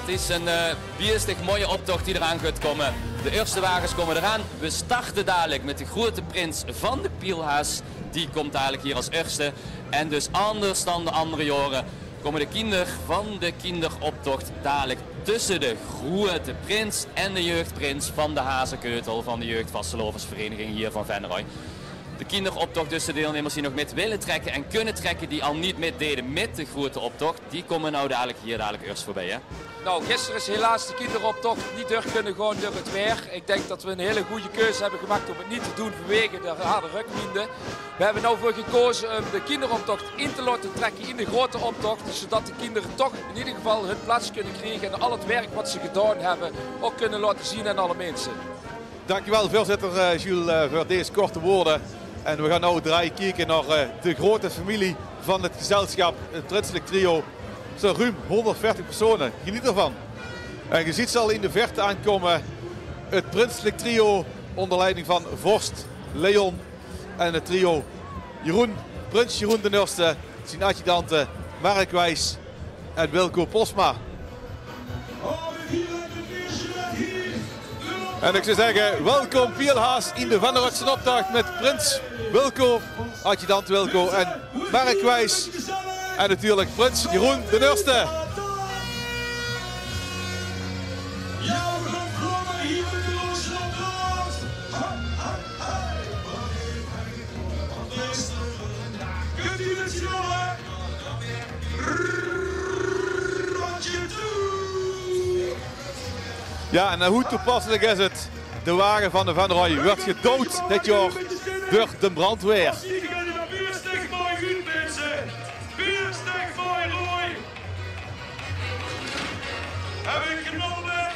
Het is een biestig mooie optocht die eraan gaat komen. De eerste wagens komen eraan. We starten dadelijk met de grote prins van de Pielhaas. Die komt dadelijk hier als eerste. En dus anders dan de andere jaren komen de kinderen van de kinderoptocht dadelijk tussen de grote prins en de jeugdprins van de Hazekeutel van de jeugdvasteloversvereniging hier van Venray. De kinderoptocht, dus de deelnemers die nog met willen trekken en kunnen trekken, die al niet mee deden met de grote optocht, die komen nou dadelijk eerst voorbij. Hè? Nou, gisteren is helaas de kinderoptocht niet door kunnen gaan door het weer. Ik denk dat we een hele goede keuze hebben gemaakt om het niet te doen vanwege de harde rukwinden. We hebben nou voor gekozen om de kinderoptocht in te laten trekken in de grote optocht. Zodat de kinderen toch in ieder geval hun plaats kunnen krijgen en al het werk wat ze gedaan hebben ook kunnen laten zien aan alle mensen. Dankjewel voorzitter Jules voor deze korte woorden. En we gaan nu draaien kijken naar de grote familie van het gezelschap, het prinselijk trio. Zo ruim 140 personen, geniet ervan. En je ziet ze al in de verte aankomen, het prinselijk trio onder leiding van Vorst, Leon en het trio Jeroen, prins Jeroen de Eerste, zijn adjudanten Mark Wijs en Wilco Posma. En ik zou zeggen, welkom Pielhaas in de Venrayse optocht met prins Wilco, adjudant Wilco en Mark Wijs. En natuurlijk prins Jeroen de Eerste. Ja, en hoe toepasselijk is het? De wagen van de Venray werd gedood dit jaar door de brandweer. Hebben we genomen.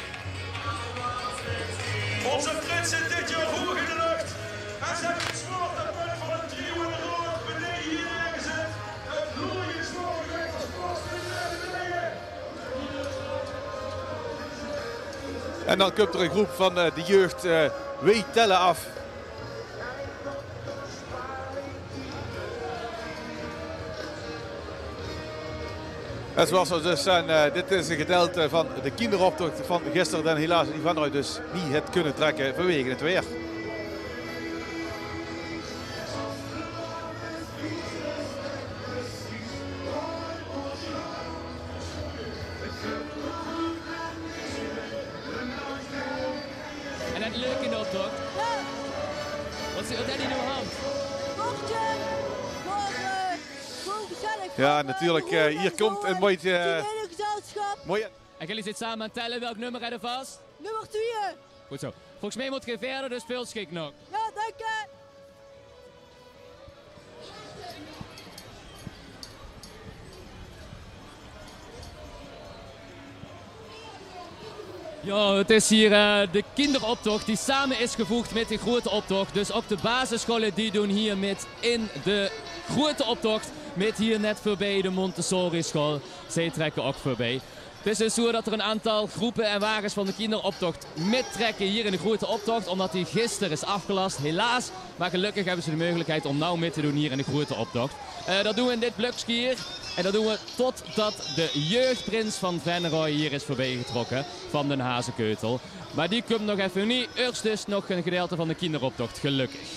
Onze prins zit dit jaar hoog in de lucht. En ze hebben gesmoord dat punt van het trio in de rood beneden hier neergezet. Het vloer is mogelijk als post naar beneden. En dan komt er een groep van de jeugd wij tellen af. En zoals we dus zijn, dit is een gedeelte van de kinderoptocht van gisteren. En helaas die Venray dus niet het kunnen trekken vanwege het weer. En het leuke in de optocht? Wat zit er in uw hand? Ja, natuurlijk. Hier komt een mooi... mooi. En jullie zitten samen aan het tellen. Welk nummer rijden vast? Nummer 2. Goed zo. Volgens mij moet je verder, dus veel schik nog. Ja, dank je. Ja, het is hier de kinderoptocht die samen is gevoegd met de grote optocht. Dus ook de basisscholen die doen hier met in de grote optocht. Met hier net voorbij de Montessori school. Zij trekken ook voorbij. Het is dus zo dat er een aantal groepen en wagens van de kinderoptocht meetrekken hier in de grote optocht. Omdat die gisteren is afgelast, helaas. Maar gelukkig hebben ze de mogelijkheid om nou mee te doen hier in de grote optocht. Dat doen we in dit blokje hier. En dat doen we totdat de jeugdprins van Venray hier is voorbij getrokken van de Hazekeutel. Maar die komt nog even niet. Eerst dus nog een gedeelte van de kinderoptocht, gelukkig.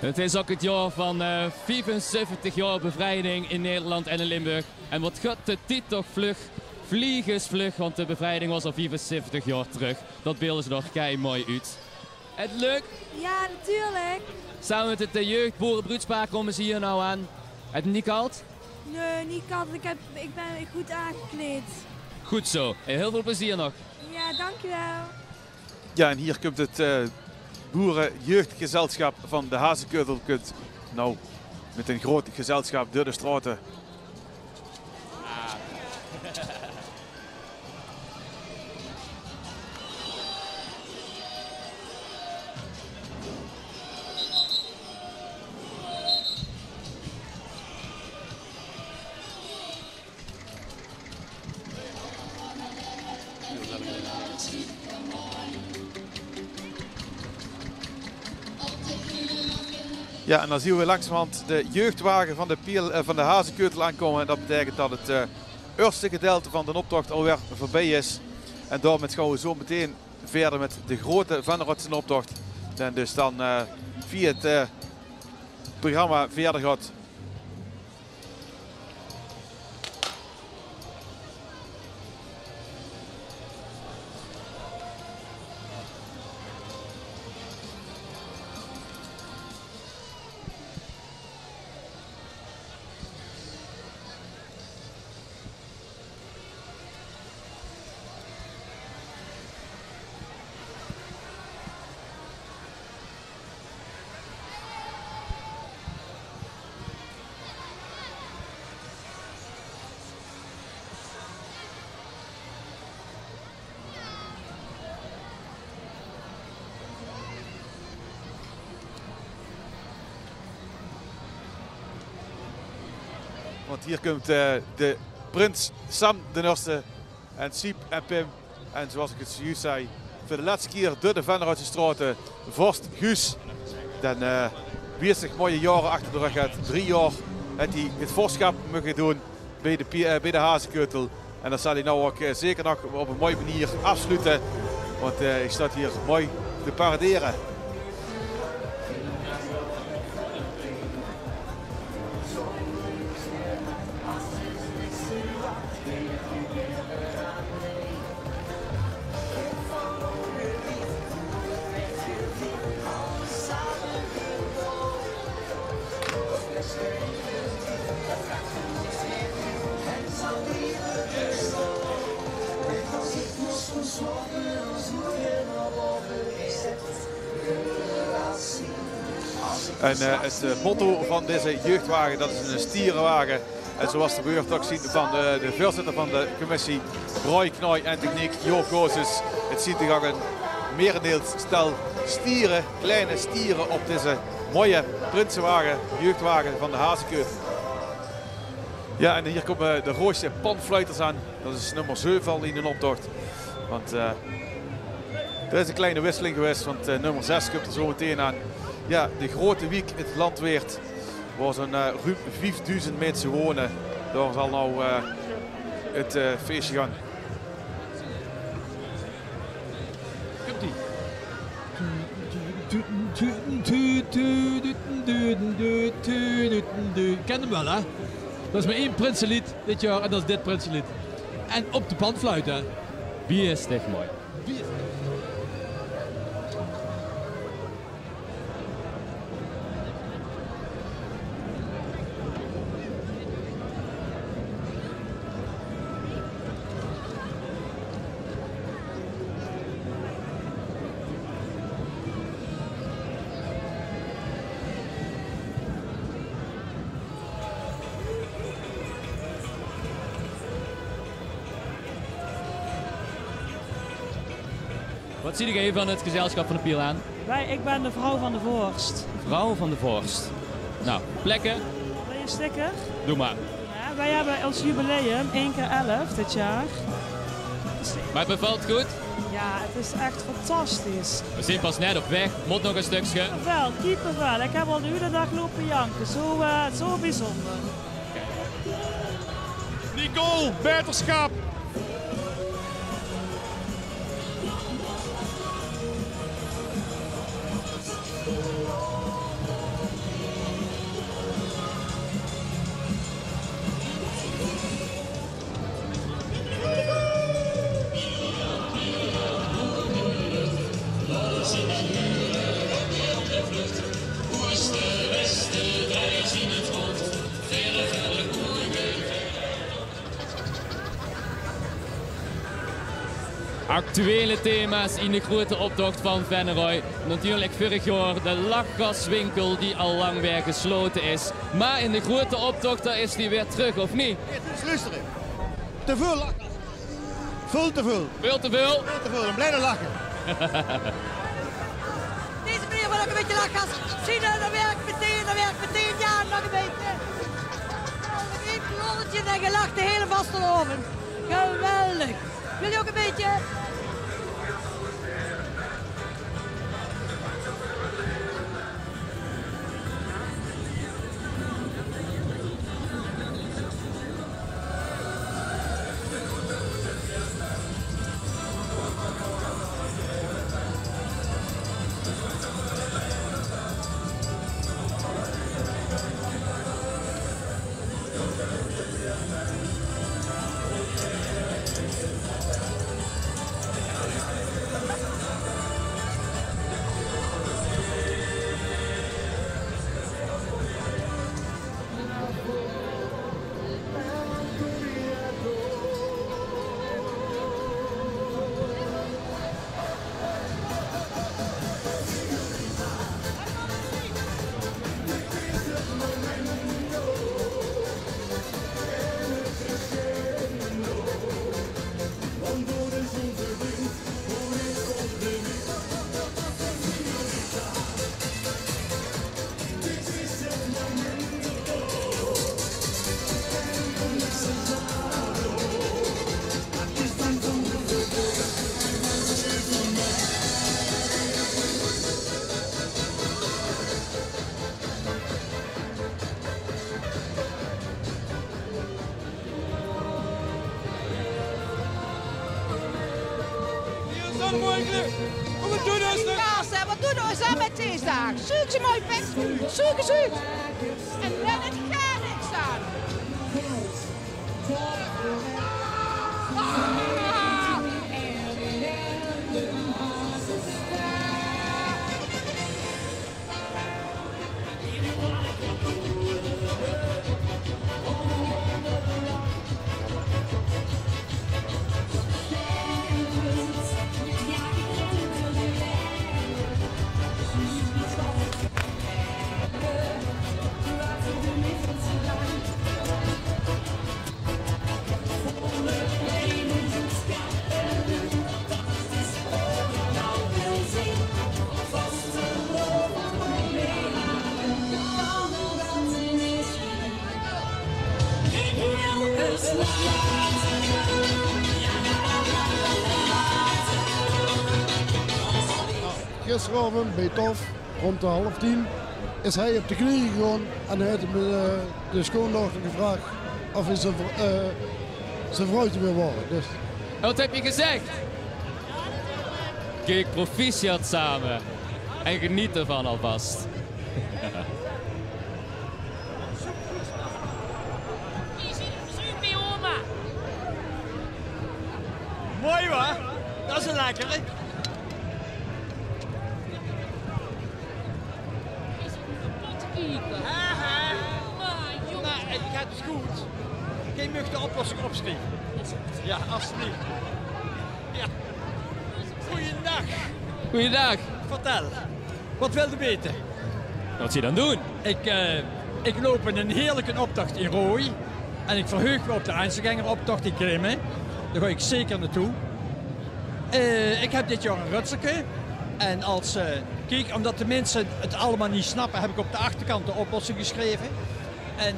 Het is ook het jaar van 75 jaar bevrijding in Nederland en in Limburg. En wat gaat de tijd toch vlug, vliegensvlug, want de bevrijding was al 75 jaar terug. Dat beelden ze nog kei mooi uit. Het leuk? Ja, natuurlijk. Samen met het jeugdboerenbroedspaar komen ze hier nou aan. Het niet koud? Nee, niet koud. Ik ben goed aangekleed. Goed zo. En heel veel plezier nog. Ja, dankjewel. Ja, en hier komt het boerenjeugdgezelschap van de Hazekeutel. Nou, met een groot gezelschap door de straten. Ja, en dan zien we langzamerhand de jeugdwagen van de Hazekeutel aankomen. En dat betekent dat het eerste gedeelte van de optocht alweer voorbij is. En daarmee gaan we zo meteen verder met de grote Vennerotse optocht. En dus dan via het programma verder gaat. Want hier komt de prins Sam de Nurse en Siep en Pim. En zoals ik het juist zei, voor de laatste keer door de Vennerotse straten, Vorst Guus. Dan wie zich mooie jaren achter de rug heeft. 3 jaar heeft hij het vorschap mogen doen bij de Hazekeutel. En dat zal hij nou ook zeker nog op een mooie manier afsluiten. Want hij staat hier mooi te paraderen. En het motto van deze jeugdwagen, dat is een stierenwagen. En zoals de beurt ook zien van de voorzitter van de commissie, Roy Knooi en techniek, Joop Gozes. Het ziet er ook een merendeels stel stieren, kleine stieren op deze mooie prinsenwagen, jeugdwagen van de Hazekeutel. Ja, en hier komen de Roosje panfluiters aan. Dat is nummer 7 al in de optocht. Want er is een kleine wisseling geweest, want nummer 6 komt er zo meteen aan. Ja, de grote wiek, het Landweert, waar zo'n ruim 5000 mensen wonen. Daar zal nou het feestje gaan. Komt-ie. Ken hem wel, hè? Dat is maar 1 prinsenlied dit jaar en dat is dit prinsenlied. En op de panfluit, hè? Wie is dit mooi? Wat zie jij van het gezelschap van de Piel aan? Ik ben de vrouw van de Vorst. Vrouw van de Vorst. Nou, plekken? Wil je een sticker? Doe maar. Ja, wij hebben ons jubileum, 1 keer 11 dit jaar. Maar het bevalt goed? Ja, het is echt fantastisch. We zijn pas net op weg. Moet nog een stukje. Kiepervel. Ik heb al de hele dag lopen janken. Zo bijzonder. Nicole, beterschap! Actuele thema's in de grote optocht van Venneroy. Natuurlijk vorig jaar de lachgaswinkel die al lang weer gesloten is. Maar in de grote optocht daar is die weer terug, of niet? Luisteren. Te veel lachen. Veel te veel. Veel te veel? Veel te veel. En blijven lachen. Deze meneer wil ook een beetje lachgas. Zie je, dat werkt meteen. Ja, nog een beetje. Nog één klolletje en je lacht de hele vasteloven. Geweldig. Wil je ook een beetje? Wat doen we? Ja, wat doen we samen met deze dag? Zoek ze mooi, Pet. Zoek. En dan het gaat niet staan. Gisteravond bij Tof, rond de 9:30, is hij op de knieën gegaan en hij heeft de schoondochter gevraagd of hij zijn vrouwtje wil worden. Dus. Wat heb je gezegd? Kijk, proficiat samen. En geniet ervan alvast. Mooi hoor. Dat is een lekkere. Het gaat dus goed. Geen mag de oplossing opschrijven. Ja, alsjeblieft. Ja. Goeiedag. Goeiedag. Vertel. Wat wilde weten? Wat zie je dan doen? Ik loop in een heerlijke optocht in Rooi. En ik verheug me op de Einzelganger-optocht in Grimmen. Daar ga ik zeker naartoe. Ik heb dit jaar een rutselke. En kijk, omdat de mensen het allemaal niet snappen, heb ik op de achterkant de oplossing geschreven. En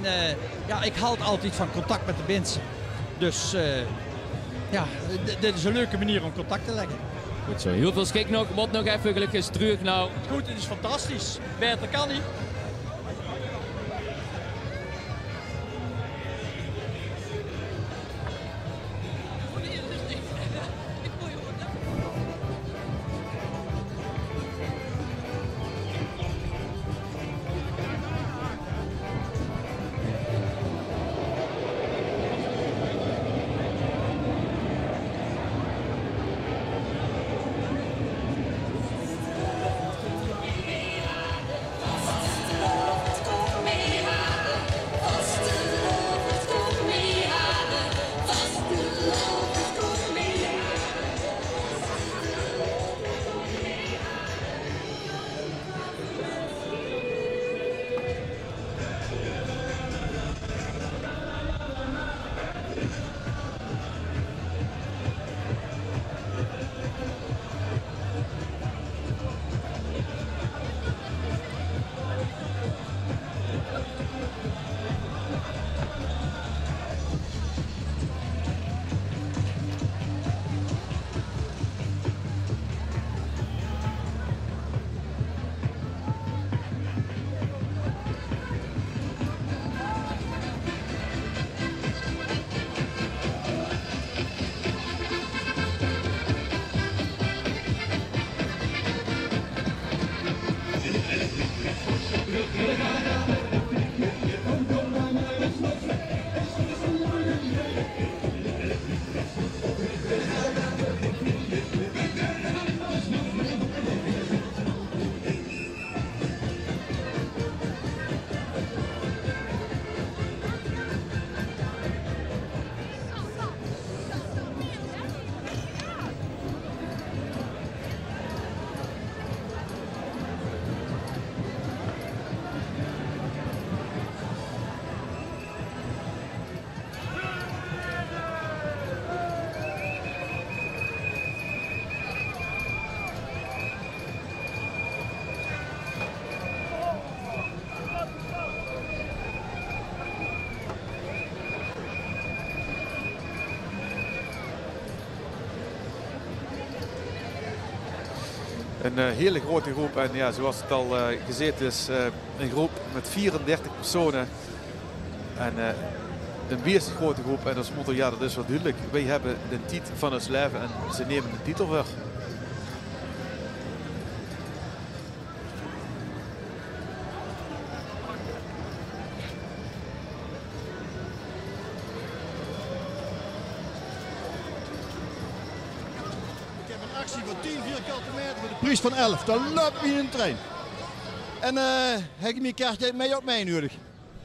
ja, ik houd altijd van contact met de mensen. Dus ja, dit is een leuke manier om contact te leggen. Goed zo, heel veel schik nog. Wat nog even gelukkig terug nou. Goed, het is fantastisch. Beter kan niet. Een hele grote groep en ja, zoals het al gezegd is, een groep met 34 personen. En een best grote groep en als motto, ja dat is wel duidelijk. Wij hebben de titel van ons leven en ze nemen de titel weg. attractie van 10 vierkante meter voor de prijs van 11. Dan loopt je in een trein. En heb je mijn kaartje mee op mij nodig?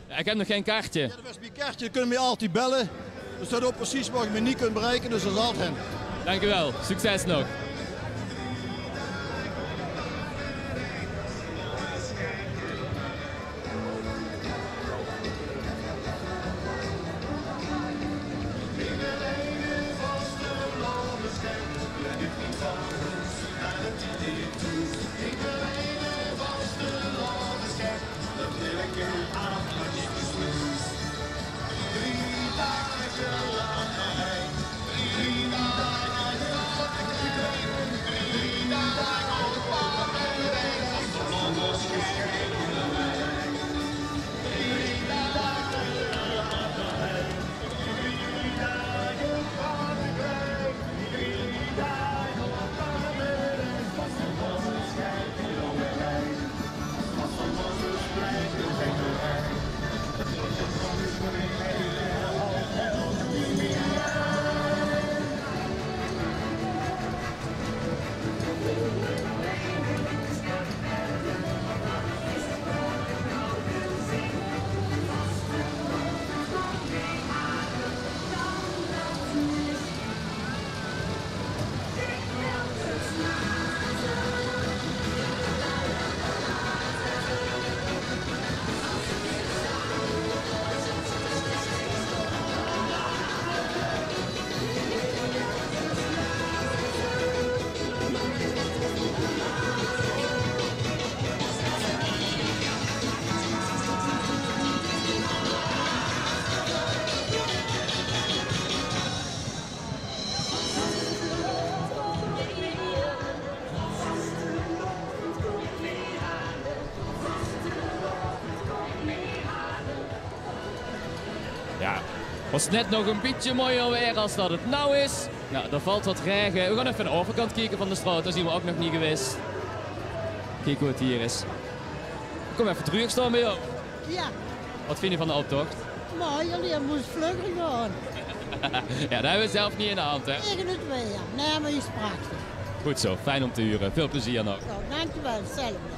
Ja, ik heb nog geen kaartje. Ja, dat was mijn kaartje, dan kunnen we altijd bellen. Er staat ook precies waar je me niet kunt bereiken, dus dat is altijd hen. Dankjewel, succes nog. Was net nog een beetje mooier weer als dat het nou is. Nou, er valt wat regen. We gaan even aan de overkant kijken van de straat. Daar zien we ook nog niet geweest. Kijk hoe het hier is. Kom even terug staan bij jou. Ja. Wat vind je van de optocht? Maar jullie moeten vlugger gaan. Ja, dat hebben we zelf niet in de hand, hè? Tegen het weer. Nee, maar je is prachtig. Goed zo, fijn om te huren. Veel plezier nog. Zo, dankjewel, hetzelfde.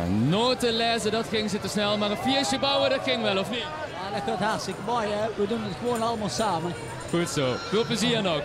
Noten lezen, dat ging ze te snel, maar een feestje bouwen, dat ging wel, of niet? Ja, dat gaat hartstikke mooi, hè. We doen het gewoon allemaal samen. Goed zo, veel plezier nog.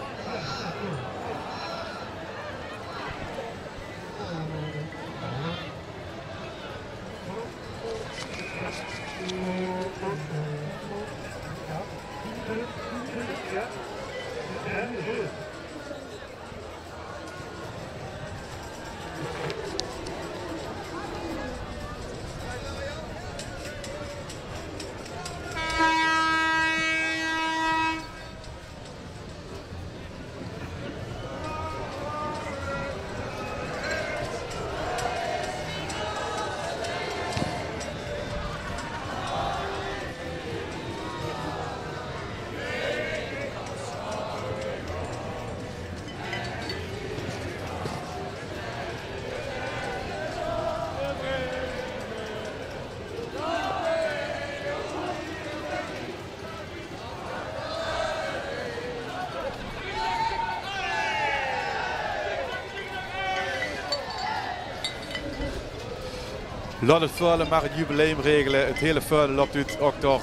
Laat het vuilen maar het jubileum regelen. Het hele vuilen loopt uit ook door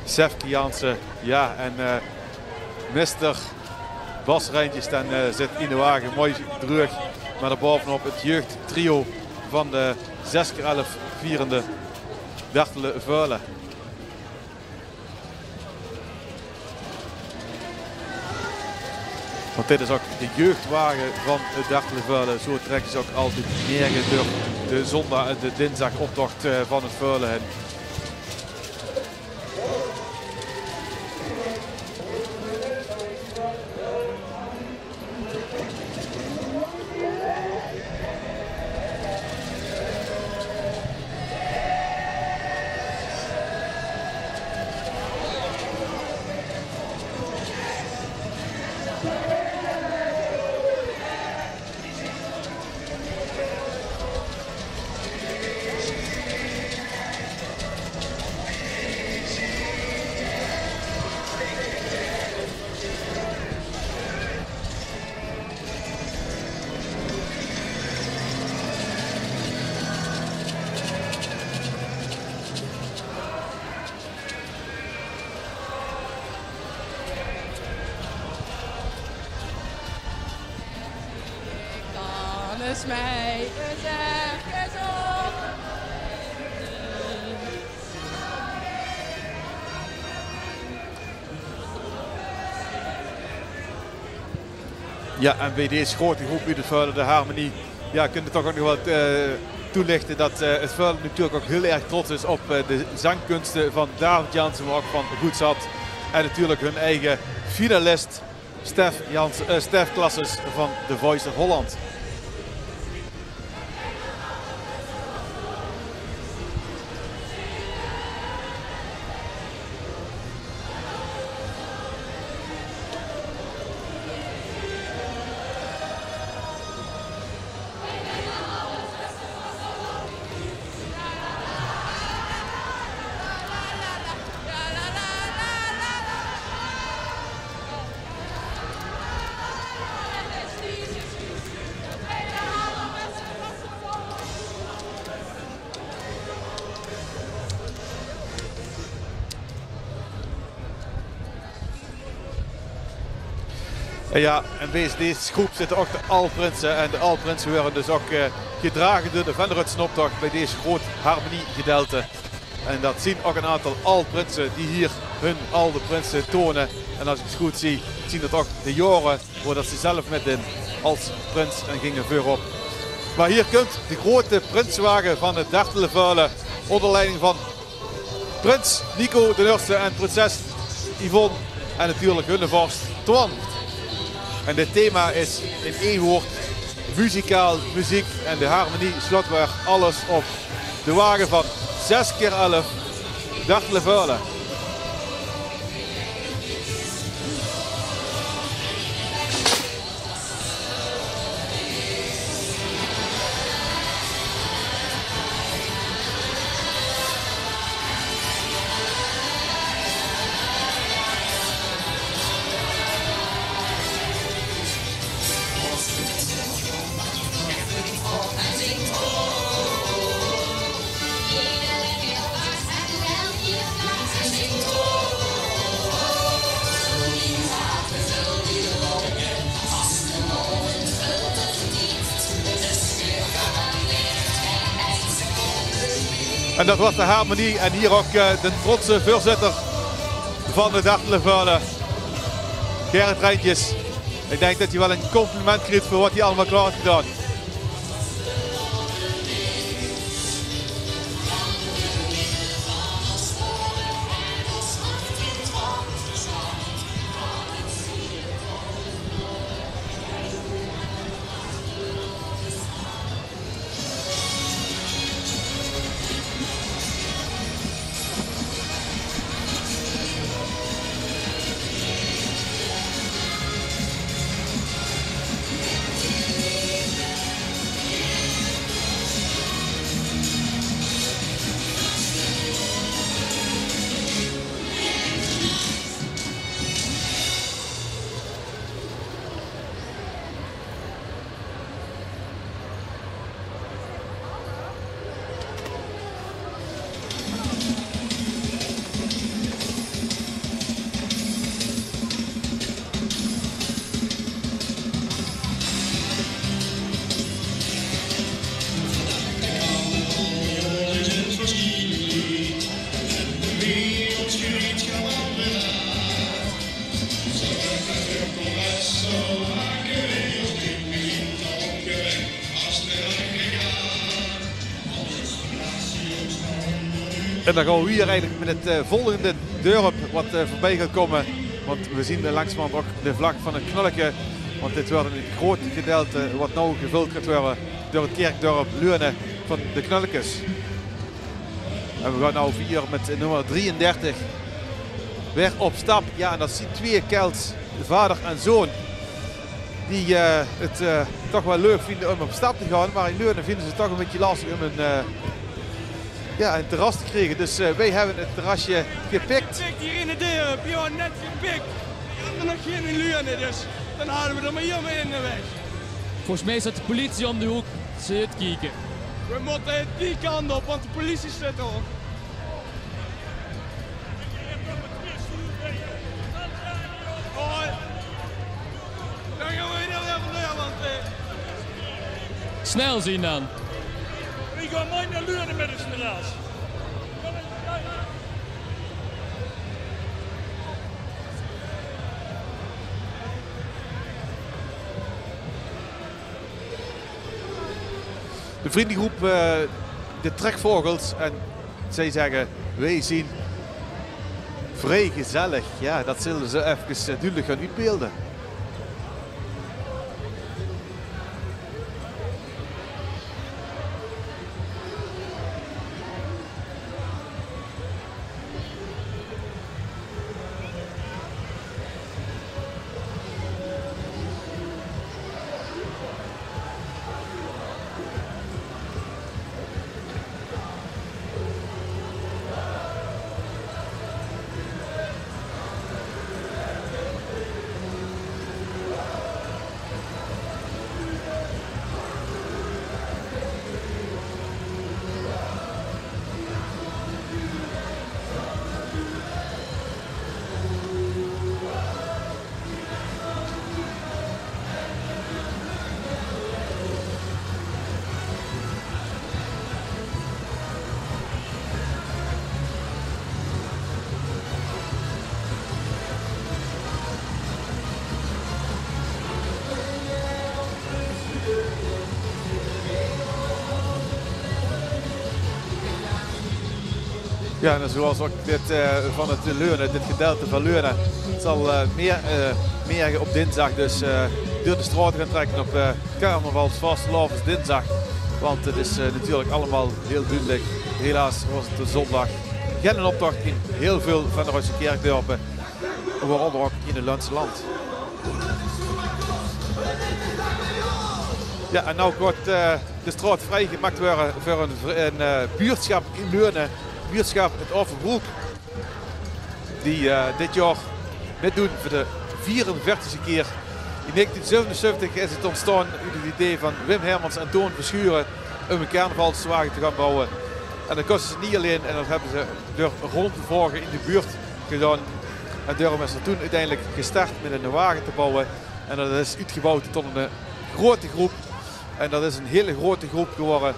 Sefke Jansen. Ja, en Mr. Bas Rijntjes dan zit in de wagen. Mooi terug. Maar daarbovenop het jeugdtrio van de 6x11 vierende Bertele Vuilen. Want dit is ook de jeugdwagen van het Bertele Vuilen. Zo trekken ze ook altijd nergens door de zondag en de dinsdagoptocht van het Vuilen heen. Is mij gezegd op. Ja, en bij deze grote groep uit het Vuilen, de Harmonie, ja, kun je toch ook nog wat toelichten dat het Vuilen natuurlijk ook heel erg trots is op de zangkunsten van David Jansen, maar ook van Goed Zat. En natuurlijk hun eigen finalist Stef Klasses van The Voice of Holland. En ja, en bij deze groep zitten ook de Alprinsen. En de Alprinsen worden dus ook gedragen door de Van der Rutsenoptocht bij deze groot harmoniegedeelte. En dat zien ook een aantal Alprinsen die hier hun Al de Prinsen tonen. En als ik het goed zie, zien dat ook de Joren, waar dat ze zelf met in als prins en gingen voorop. Maar hier komt de grote prinswagen van het Bertele Vuilen onder leiding van prins Nico de Nurse en prinses Yvonne en natuurlijk hun vorst Twan. En dit thema is in één woord muzikaal, muziek en de harmonie slot weer alles op. De wagen van 6x11 Bertele Vuilen. En dat was de harmonie en hier ook de trotse voorzitter van de Dartelenvuile, Gerrit Rijntjes. Ik denk dat hij wel een compliment krijgt voor wat hij allemaal klaar heeft gedaan. En dan gaan we hier eigenlijk met het volgende dorp wat voorbij gaat komen. Want we zien langzamerhand ook de vlag van het Knolleke. Want dit wordt een groot gedeelte wat nou gevuld gaat worden door het kerkdorp Leurne van de Knollekes. En we gaan nou hier met nummer 33 weer op stap. Ja, en dat zien twee Kelts, vader en zoon. Die het toch wel leuk vinden om op stap te gaan. Maar in Leurne vinden ze het toch een beetje lastig om een terras te krijgen. Dus wij hebben het terrasje gepikt. Gepikt hier in de dorp, ja, net gepikt. We hebben nog geen in Leurne, dus dan houden we er maar hier mee in de weg. Volgens mij zit de politie om de hoek te kijken. We moeten die kant op, want de politie zit er ook. Hoi. Dan gaan we weer even naar, want... Snel zien dan. Ik ga mooi naar Leurne met de terras. De vriendengroep, de Trekvogels, en zij zeggen, wij zien vrij gezellig. Ja, dat zullen ze even duidelijk gaan uitbeelden. Ja, en zoals ook dit van het Leurne, dit gedeelte van Leurne, zal meer op dinsdag dus door de straat gaan trekken op carnavalsvastelavond dinsdag. Want het is natuurlijk allemaal heel duidelijk. Helaas was het de zondag geen optocht in heel veel van de Russische kerkdorpen, waaronder ook in het Lundse land. Ja, en nu wordt de straat vrijgemaakt worden voor een buurtschap in Leurne. Buurtschap het Overbroek, die dit jaar meedoen voor de 44e keer. In 1977 is het ontstaan uit het idee van Wim Hermans en Toon Verschuren om een carnavalswagen te gaan bouwen. En dat kostte ze niet alleen, en dat hebben ze door rond te volgen in de buurt gedaan. En daarom is er toen uiteindelijk gestart met een wagen te bouwen. En dat is uitgebouwd tot een grote groep. En dat is een hele grote groep geworden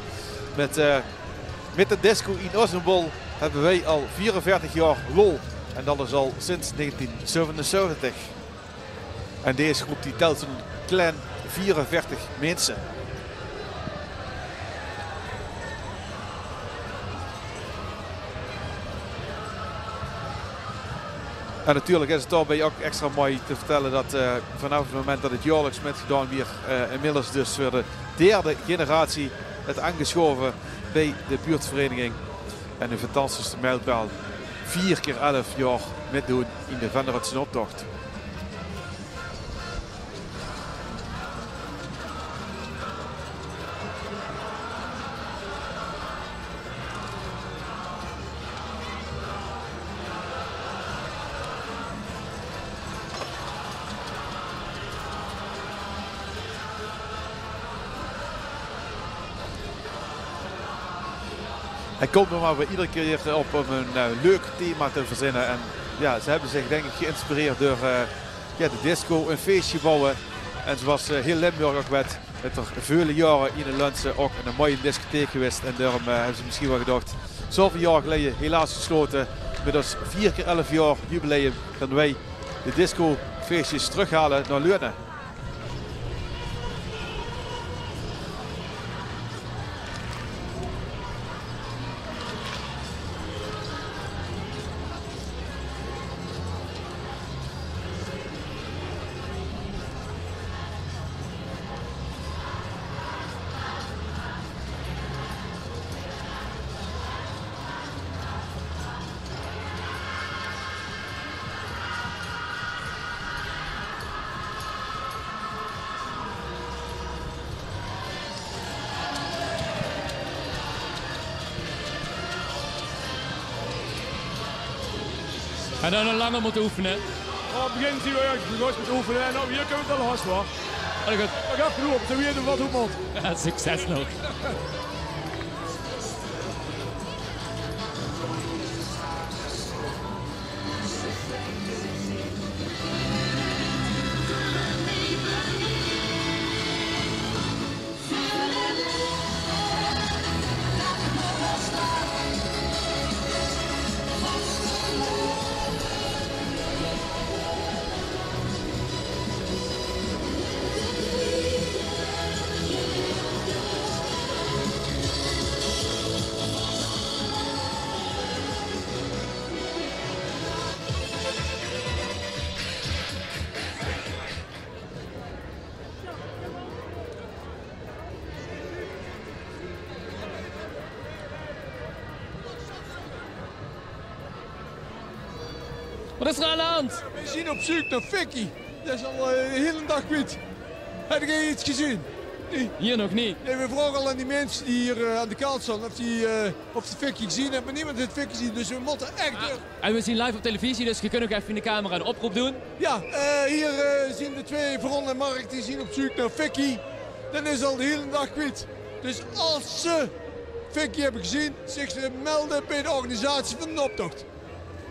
met Met de disco in Ossenbol hebben wij al 44 jaar lol. En dat is al sinds 1977. En deze groep die telt zo'n klein 44 mensen. En natuurlijk is het daarbij ook extra mooi te vertellen dat vanaf het moment dat het jaarlijks met gedaan weer inmiddels dus voor de derde generatie het aangeschoven bij de buurtvereniging. En een fantastische mijlpaal. 4 keer 11 jaar meedoen in de Vennerotse optocht. Hij komt er maar weer iedere keer op om een leuk thema te verzinnen. En ja, ze hebben zich denk ik geïnspireerd door de disco, een feestje bouwen. En zoals heel Limburg ook werd, het er vele jaren in de Lunse ook een mooie discotheek geweest. En daarom hebben ze misschien wel gedacht, zoveel jaar geleden helaas gesloten. Met ons 4 keer 11 jaar jubileum gaan wij de disco feestjes terughalen naar Leurne. En dan nog langer moeten oefenen. Op het begin zien we eigenlijk moeten oefenen en hier kunnen we het al hard hoor. Ik heb genoeg, ze weten wat hoe moet. Ja, succes nog. Wat is er aan de hand? We zien op zoek naar Vicky. Dat is al de hele dag kwijt. Heb je iets gezien? Nee. Hier nog niet. Nee, we vragen al aan die mensen die hier aan de kant staan of de Vicky gezien hebben. Maar niemand heeft Vicky gezien, dus we moeten echt door. En we zien live op televisie, dus je kunt ook even in de camera een oproep doen. Ja, hier zien de twee Veron en Mark, die zien op zoek naar Vicky. Dan is al de hele dag kwijt. Dus als ze Vicky hebben gezien, zich ze melden bij de organisatie van de optocht.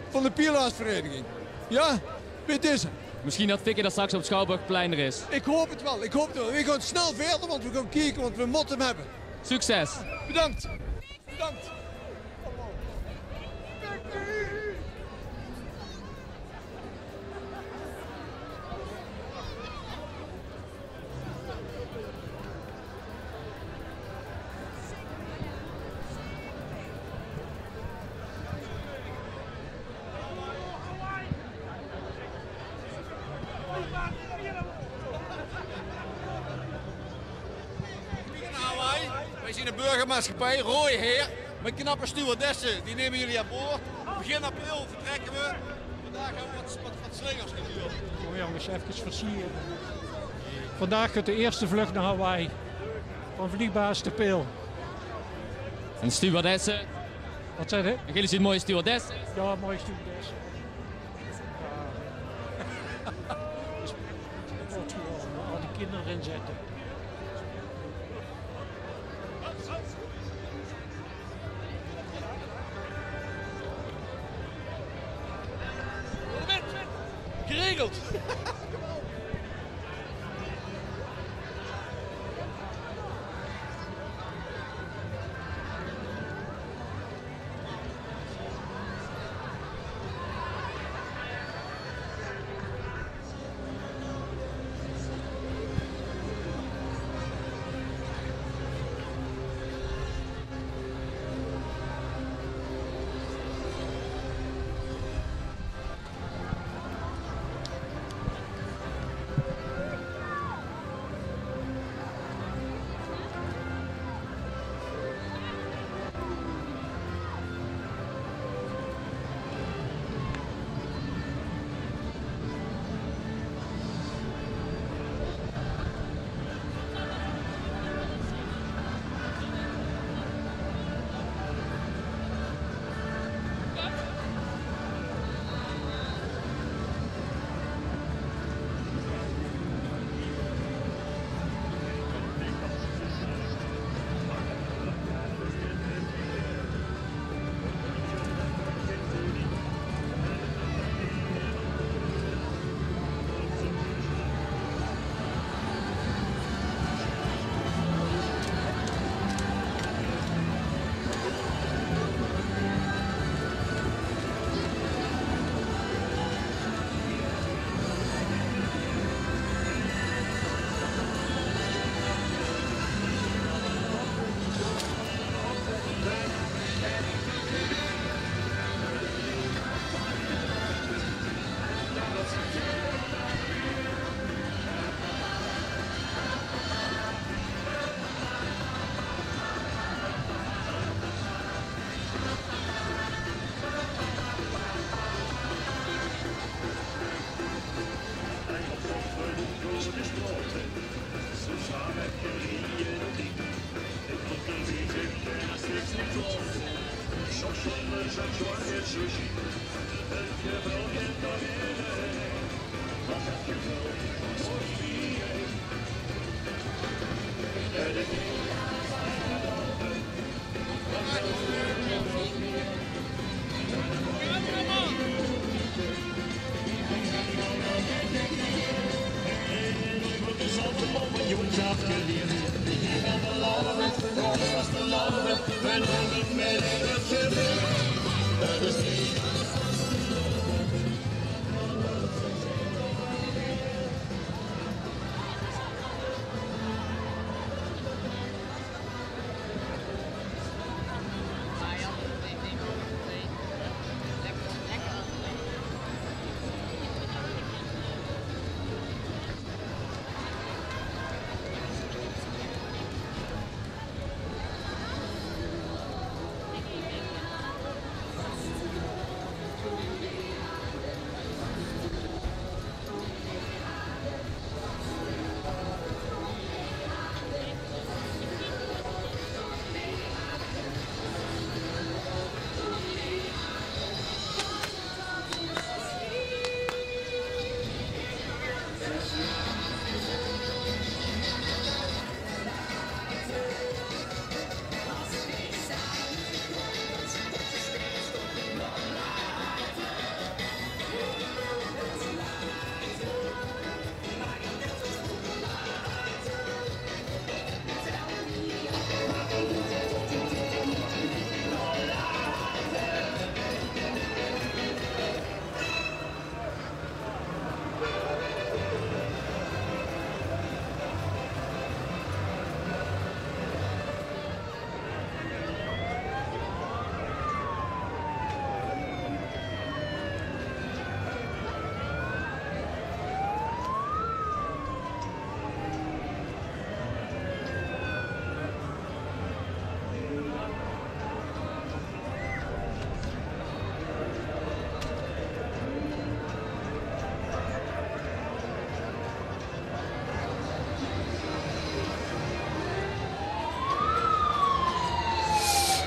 Van de Pielaarsvereniging. Ja, weet deze. Misschien dat Vicky dat straks op Schouwburgplein er is. Ik hoop het wel, ik hoop het wel. We gaan snel verder, want we gaan kijken, want we moeten hem hebben. Succes. Bedankt. Bedankt. Wij zien een burgermaatschappij, rode heer, met knappe stewardessen. Die nemen jullie aan boord. Begin april vertrekken we. Vandaag hebben we wat slingers geduurd. Oh jongens, even versieren. Vandaag gaat de eerste vlucht naar Hawaii. Van vliegbaas Ter Peel. En stewardessen. Wat zei je? Jullie zien mooie stewardessen. Ja, mooie stewardessen. Al die kinderen erin zetten. Geregeld.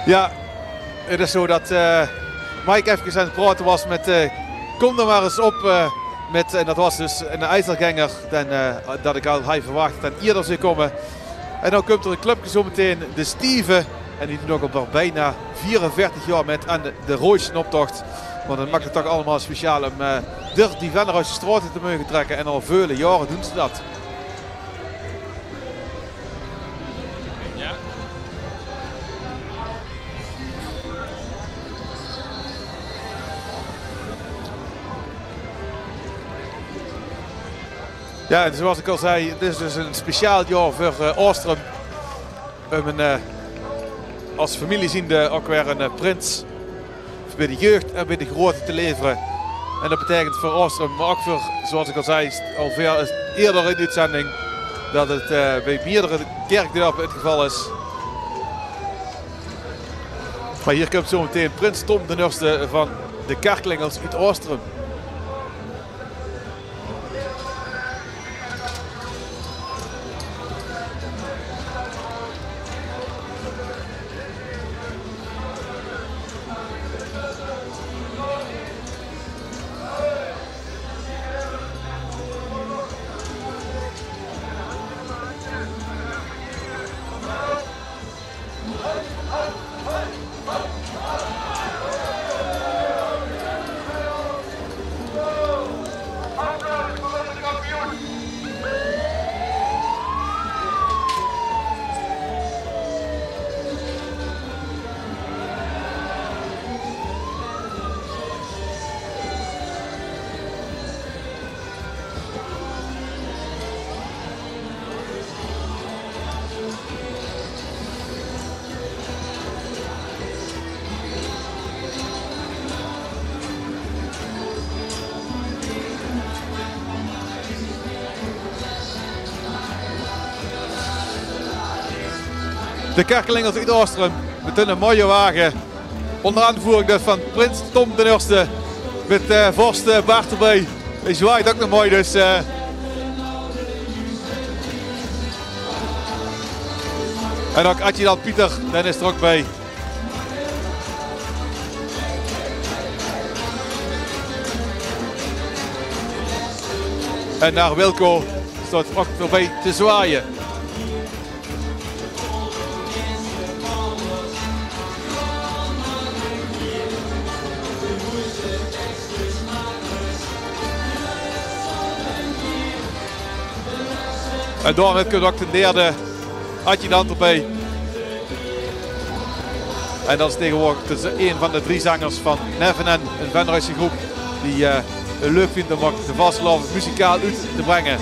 Ja, het is zo dat Mike even aan het praten was met kom er maar eens op met, en dat was dus een IJsselganger dat ik al had verwacht dat eerder zou komen. En dan komt er een clubje zo meteen, de Steven, en die doet nog al bijna 44 jaar met aan de Rooisje optocht. Want dan maakt het toch allemaal speciaal om die venner uit de straten te mogen trekken en al vele jaren doen ze dat. Ja, en zoals ik al zei, het is dus een speciaal jaar voor Oostrum. We hebben als familie ziende ook weer een prins bij de jeugd en bij de grote te leveren. En dat betekent voor Oostrum, maar ook voor, zoals ik al zei, al veel eerder in de uitzending, dat het bij meerdere kerkdorpen het geval is. Maar hier komt zometeen prins Tom de Nurste van de Kerklingels uit Oostrum. De Kerkelingels uit Oostrum met een mooie wagen. Onder aanvoering dus van prins Tom de Nurste. Met vorst Bart erbij. Hij zwaait ook nog mooi dus. En ook adjudant Pieter, dan is er ook bij. En naar Wilco staat ook voorbij te zwaaien. En daarmee komt ook de derde adjudant erbij. En dat is tegenwoordig een van de 3 zangers van Nevenen, een Venruyse groep die het leuk vindt om ook de Vasteland muzikaal uit te brengen.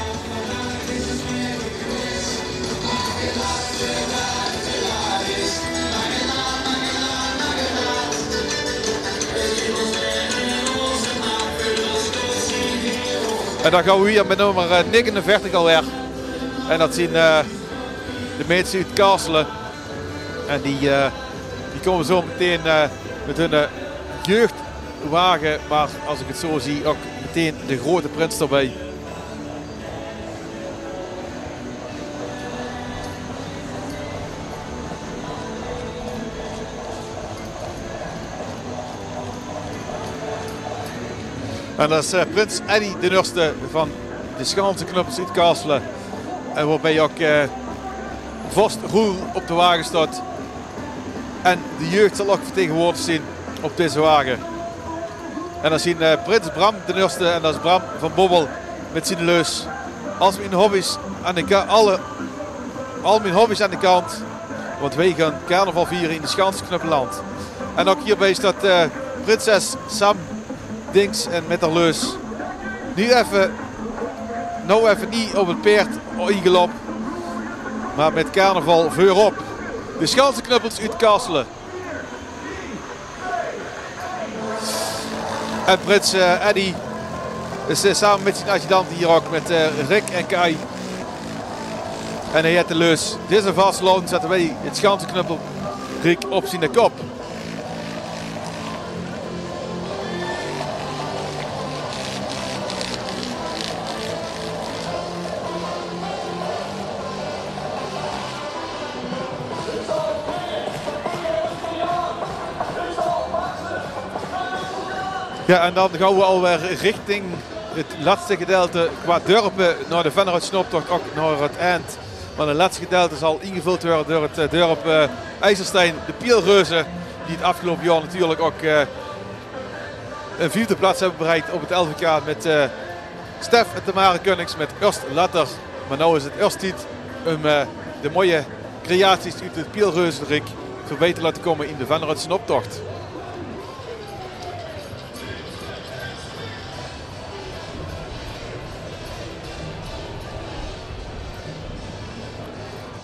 En dan gaan we hier met nummer 49 alweer. En dat zien de mensen uit Kaarselen. En die komen zo meteen met hun jeugdwagen. Maar als ik het zo zie, ook meteen de grote prins erbij. En dat is prins Eddy de Nurste van de Schanzenknuppels uit Kaarselen. En waarbij ook vast roer op de wagen staat. En de jeugd zal ook vertegenwoordigd zijn op deze wagen. En dan zien prins Bram de Nurste en dat is Bram van Bobbel met zijn leus. Al mijn hobby's aan de kant. Want wij gaan carnaval vieren in de Schanzenknuppeland. En ook hierbij staat prinses Sam Dings en met haar leus. Nou even niet op het paard ingelopen, maar met carnaval voorop. De Schanzenknuppels uit Kaarselen. En prins Eddy is samen met zijn adjudant hier ook met Rick en Kai. En hij heeft de leus. Deze Vasteland zetten wij het Schanzenknuppel Rick op zijn kop. Ja, en dan gaan we alweer richting het laatste gedeelte qua dorpen naar de Venruydsnoptocht, ook naar het eind. Maar het laatste gedeelte zal ingevuld worden door het dorp IJsselstein, de Pielreuzen, die het afgelopen jaar natuurlijk ook een 4e plaats hebben bereikt op het LVK met Stef en Tamara Kunnings met Ust Latter. Maar nu is het eerst tijd om de mooie creaties uit het Pielreuzenrik voorbij te laten komen in de Venruydsnoptocht.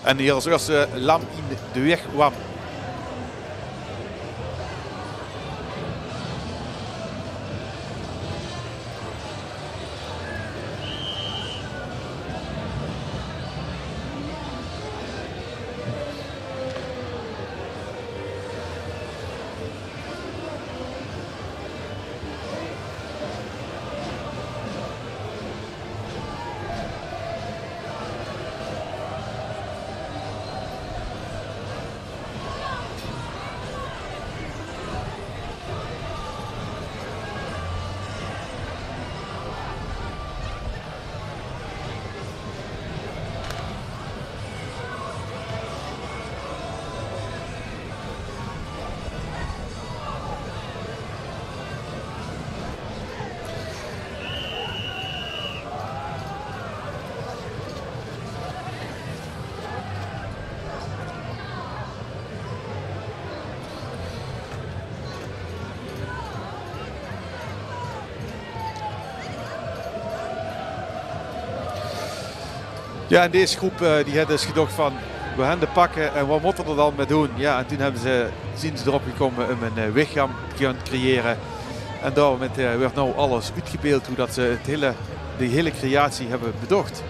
En hier als eerste lam in de weg kwam. Ja, en deze groep die heeft dus gedacht van, we gaan de pakken en wat moeten we er dan mee doen? Ja, en toen zijn ze erop gekomen om een weggang te gaan creëren. En daarmee werd nou alles uitgebeeld hoe dat ze de hele creatie hebben bedacht.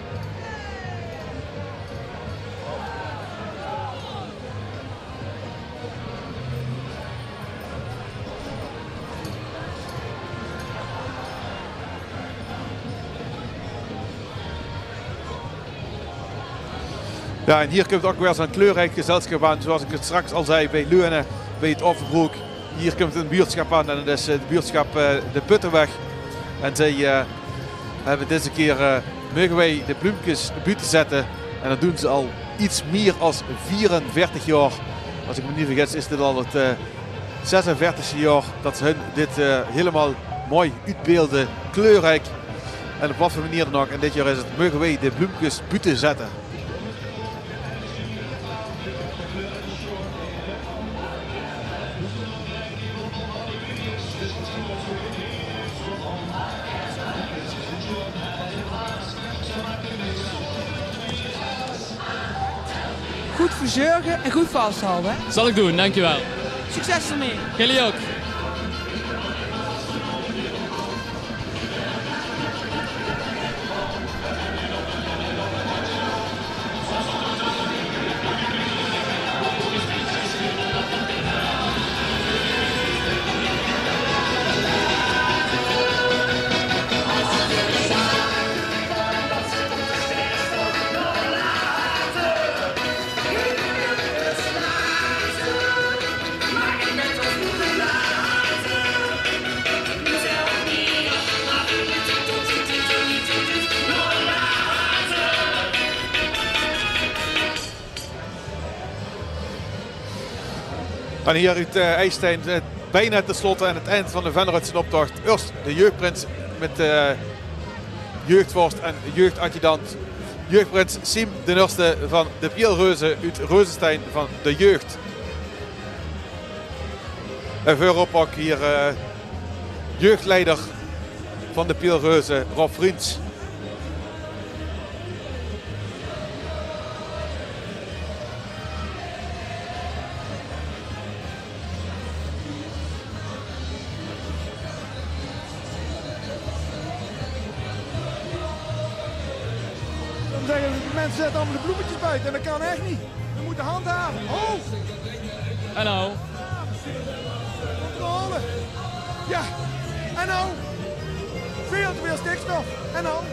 Ja, en hier komt ook weer zo'n kleurrijk gezelschap aan, zoals ik het straks al zei bij Leunen, bij het Offerbroek. Hier komt een buurtschap aan en dat is de buurtschap de Puttenweg. En zij hebben deze keer mogen wij de bloempjes buiten zetten. En dat doen ze al iets meer dan 44 jaar. Als ik me niet vergis is dit al het 46e jaar dat ze hun dit helemaal mooi uitbeelden, kleurrijk. En op wat voor manier dan ook. En dit jaar is het, mogen wij de bloempjes buiten zetten. Goed verzorgen en goed vasthouden. Hè? Zal ik doen, dankjewel. Succes ermee. Jullie ook. En hier uit IJstein bijna tenslotte aan het eind van de Vennerutse optocht. Eerst de jeugdprins met jeugdvorst en jeugdadjudant. Jeugdprins Siem de Eerste van de Pielreuzen uit Reuzenstein van de jeugd. En voorop ook hier jeugdleider van de Pielreuzen, Rob Vriends. Zeggen de mensen zetten allemaal de bloemetjes buiten en dat kan echt niet. We moeten handhaven. Hoog! En nou? Controle. Ja, en nou? Veel te veel stikstof. En nou?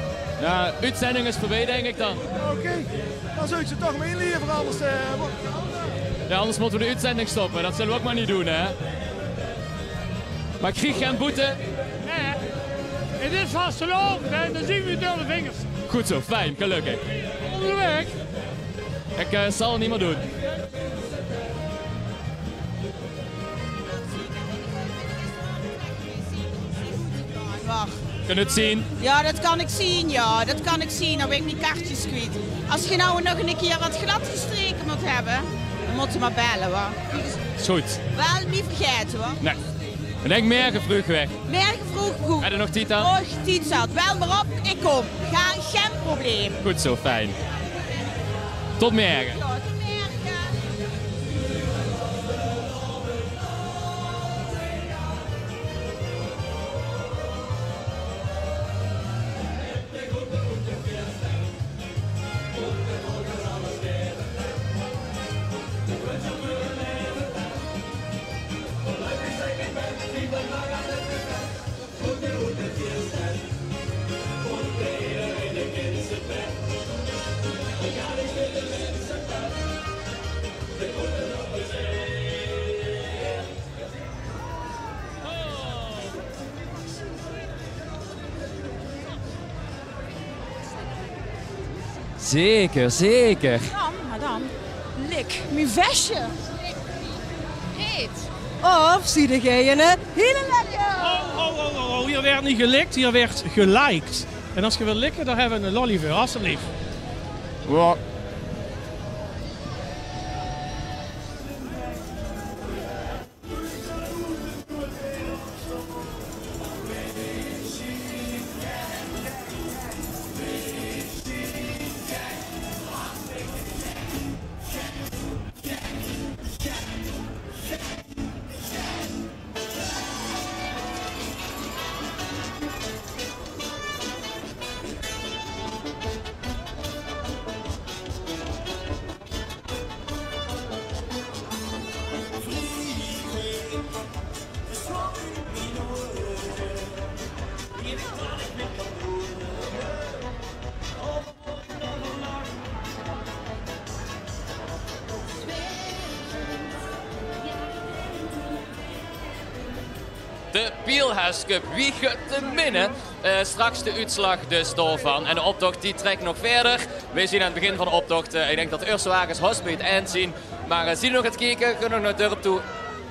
Ja, uitzending is voorbij denk ik dan. Oké, dan zul je ze toch maar inleveren, anders wordt het gehandhaafd. Ja, anders moeten we de uitzending stoppen. Dat zullen we ook maar niet doen, hè? Maar ik krijg geen boete. Nee, het is vastelovend, hè? Dan zien we je door de vingers. Goed zo, fijn, gelukkig. Onderweg. Ik zal het niet meer doen. Wacht. Kun je het zien? Ja, dat kan ik zien, ja. Dat kan ik zien. Dan ben ik niet kaartjes kwijt. Als je nou nog een keer wat glad gestreken moet hebben, dan moet je maar bellen, hoor. Is goed. Wel niet vergeten, hoor. Nee. Ik denk morgen vroeg weg. Morgen vroeg goed. Heb je nog tijd aan? Oh, tijd zat. Wel maar op, ik kom. Geen probleem. Goed zo, fijn. Tot morgen. Zeker, zeker. Maar dan, lik, mijn vestje. Heet. Of zie jij een hele lekker. Oh, hier werd niet gelikt, hier werd geliked. En als je wil likken, dan hebben we een lolly voor, alsjeblieft. Wow. De Pielhaas Cup, wie gaat te winnen? straks de uitslag dus doorvan. En de optocht die trekt nog verder. We zien aan het begin van de optocht, ik denk dat de eerste wagens haast bij het eind zien. Maar zien we nog het kijken, kunnen we nog naar Durp toe.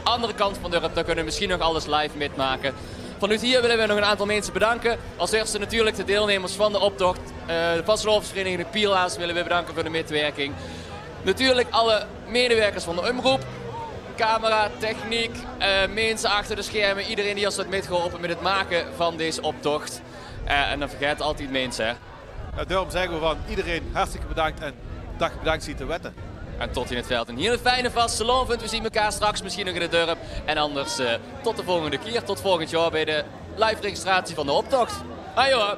Andere kant van Durp, dan kunnen we misschien nog alles live metmaken. Vanuit hier willen we nog een aantal mensen bedanken. Als eerste natuurlijk de deelnemers van de optocht. De Vastelovensvereniging de Pielaars willen we bedanken voor de medewerking. Natuurlijk alle medewerkers van de omroep. Camera, techniek, mensen achter de schermen. Iedereen die ons heeft meegeholpen met het maken van deze optocht. En dan vergeet altijd mensen. Hè. Ja, daarom zeggen we van iedereen hartstikke bedankt en dag bedankt ziet te wetten. En tot in het veld. En hier een fijne vastelovend. We zien elkaar straks misschien nog in de Durp. En anders tot de volgende keer. Tot volgend jaar bij de live registratie van de optocht. Hoi hoor.